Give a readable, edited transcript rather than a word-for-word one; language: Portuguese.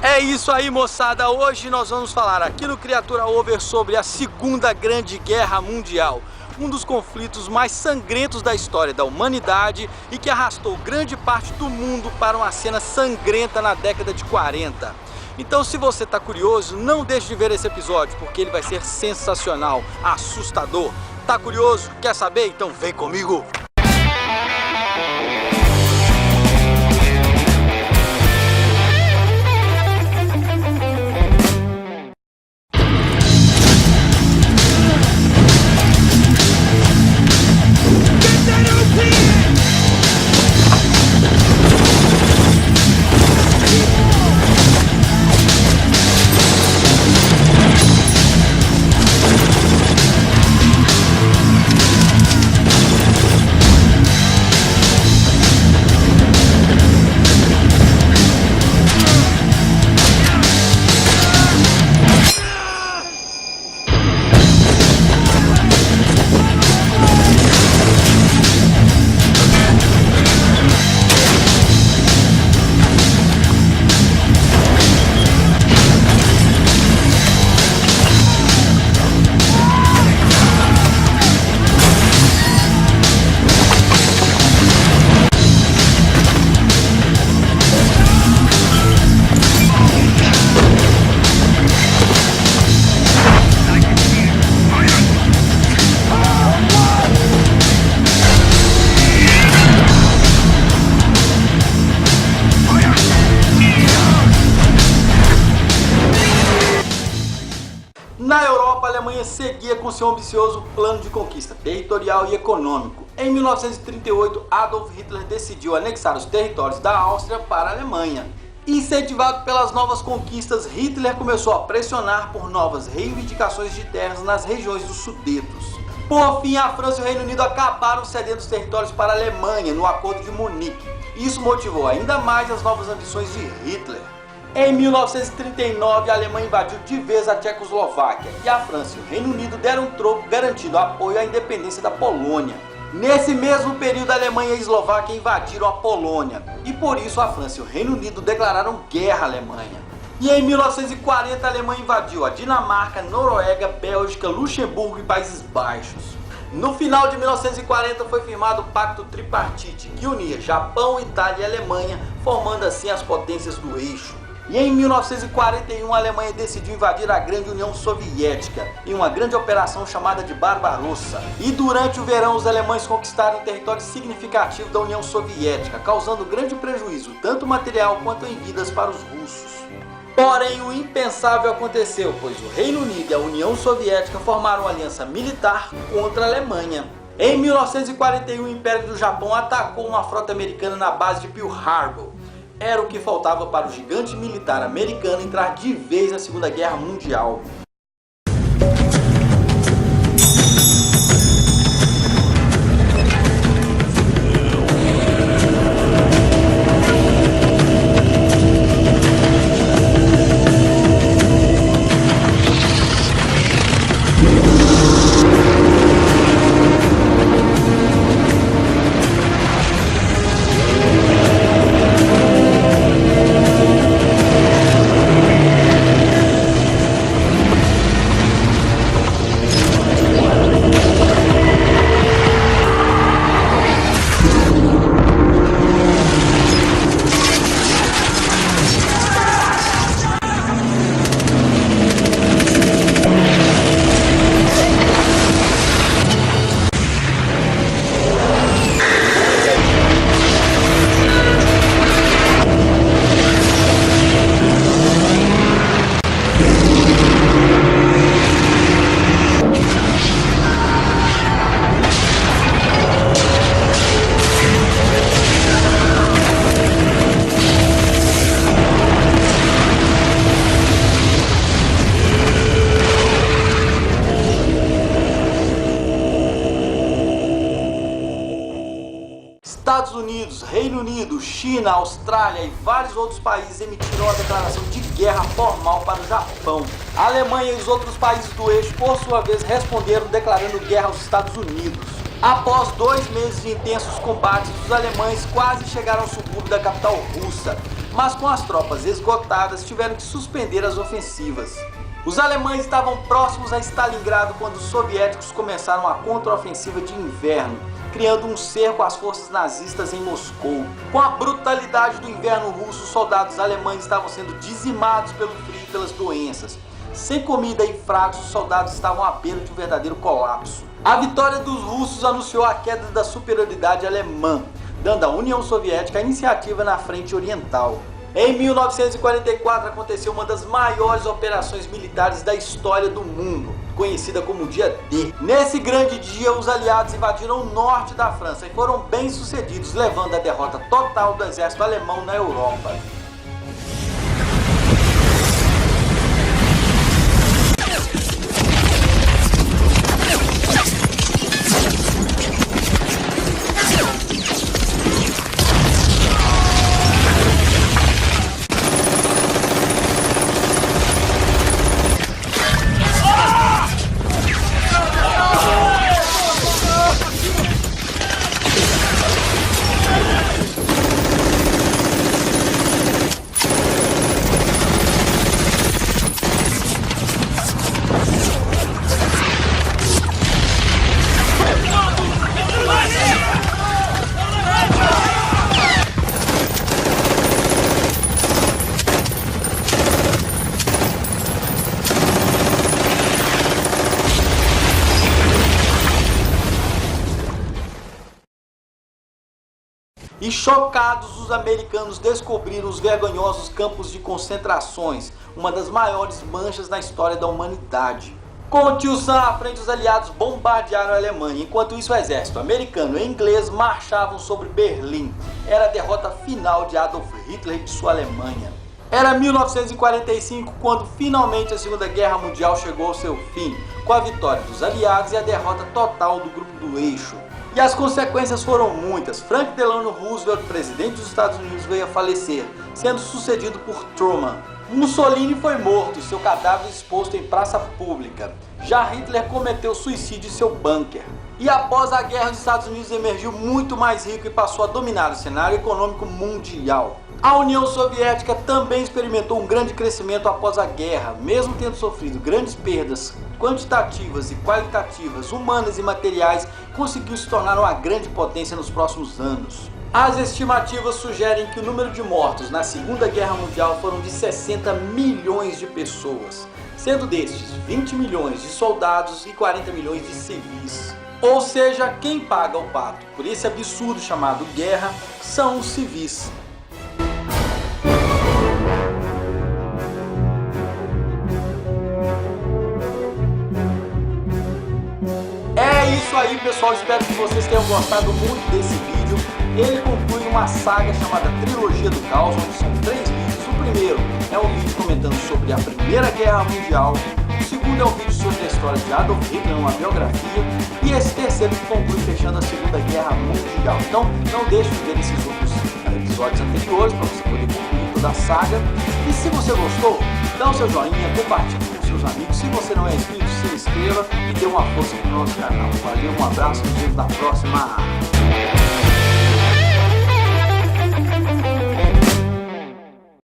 É isso aí, moçada, hoje nós vamos falar aqui no Criatura Over sobre a Segunda Grande Guerra Mundial, um dos conflitos mais sangrentos da história da humanidade e que arrastou grande parte do mundo para uma cena sangrenta na década de 40. Então, se você está curioso, não deixe de ver esse episódio, porque ele vai ser sensacional, assustador. Tá curioso? Quer saber? Então vem comigo! Na Europa, a Alemanha seguia com seu ambicioso plano de conquista territorial e econômico. Em 1938, Adolf Hitler decidiu anexar os territórios da Áustria para a Alemanha. Incentivado pelas novas conquistas, Hitler começou a pressionar por novas reivindicações de terras nas regiões dos Sudetos. Por fim, a França e o Reino Unido acabaram cedendo os territórios para a Alemanha no Acordo de Munique. Isso motivou ainda mais as novas ambições de Hitler. Em 1939, a Alemanha invadiu de vez a Tchecoslováquia e a França e o Reino Unido deram um troco garantindo apoio à independência da Polônia. Nesse mesmo período, a Alemanha e a Eslováquia invadiram a Polônia e por isso a França e o Reino Unido declararam guerra à Alemanha. E em 1940, a Alemanha invadiu a Dinamarca, Noruega, Bélgica, Luxemburgo e Países Baixos. No final de 1940 foi firmado o Pacto Tripartite, que unia Japão, Itália e Alemanha, formando assim as potências do eixo. E em 1941 a Alemanha decidiu invadir a Grande União Soviética em uma grande operação chamada de Barbarossa. E durante o verão os alemães conquistaram um território significativo da União Soviética, causando grande prejuízo, tanto material quanto em vidas para os russos. Porém o impensável aconteceu, pois o Reino Unido e a União Soviética formaram uma aliança militar contra a Alemanha. Em 1941 o Império do Japão atacou uma frota americana na base de Pearl Harbor. Era o que faltava para o gigante militar americano entrar de vez na Segunda Guerra Mundial. Estados Unidos, Reino Unido, China, Austrália e vários outros países emitiram a declaração de guerra formal para o Japão. A Alemanha e os outros países do eixo, por sua vez, responderam declarando guerra aos Estados Unidos. Após 2 meses de intensos combates, os alemães quase chegaram ao subúrbio da capital russa. mas com as tropas esgotadas tiveram que suspender as ofensivas. Os alemães estavam próximos a Stalingrado quando os soviéticos começaram a contraofensiva de inverno, criando um cerco às forças nazistas em Moscou. Com a brutalidade do inverno russo, os soldados alemães estavam sendo dizimados pelo frio e pelas doenças. Sem comida e fracos, os soldados estavam à beira de um verdadeiro colapso. A vitória dos russos anunciou a queda da superioridade alemã, dando à União Soviética a iniciativa na frente oriental. Em 1944 aconteceu uma das maiores operações militares da história do mundo, conhecida como Dia D. Nesse grande dia, os aliados invadiram o norte da França e foram bem sucedidos, levando à derrota total do exército alemão na Europa. E chocados, os americanos descobriram os vergonhosos campos de concentrações, uma das maiores manchas na história da humanidade. Com o tio Sam à frente, os aliados bombardearam a Alemanha, enquanto isso o exército americano e inglês marchavam sobre Berlim. Era a derrota final de Adolf Hitler e de sua Alemanha. Era 1945 quando finalmente a Segunda Guerra Mundial chegou ao seu fim, com a vitória dos aliados e a derrota total do Grupo do Eixo. E as consequências foram muitas. Franklin Delano Roosevelt, presidente dos Estados Unidos, veio a falecer, sendo sucedido por Truman. Mussolini foi morto e seu cadáver exposto em praça pública. Já Hitler cometeu suicídio em seu bunker. E após a guerra, os Estados Unidos emergiu muito mais rico e passou a dominar o cenário econômico mundial. A União Soviética também experimentou um grande crescimento após a guerra, mesmo tendo sofrido grandes perdas quantitativas e qualitativas, humanas e materiais, conseguiu se tornar uma grande potência nos próximos anos. As estimativas sugerem que o número de mortos na Segunda Guerra Mundial foram de 60 milhões de pessoas, sendo destes 20 milhões de soldados e 40 milhões de civis. Ou seja, quem paga o pato por esse absurdo chamado guerra são os civis. É isso aí, pessoal, espero que vocês tenham gostado muito desse vídeo. Ele conclui uma saga chamada Trilogia do Caos, onde são 3 vídeos. O primeiro é um vídeo comentando sobre a Primeira Guerra Mundial, o segundo é um vídeo sobre a história de Adolf Hitler, uma biografia, e esse terceiro que conclui fechando a Segunda Guerra Mundial. Então não deixe de ver esses outros episódios anteriores para você poder concluir toda a saga. E se você gostou, dá o seu joinha, compartilhe com seus amigos. Se você não é inscrito, se inscreva e dê uma força para o nosso canal. Valeu, um abraço e nos vemos na próxima.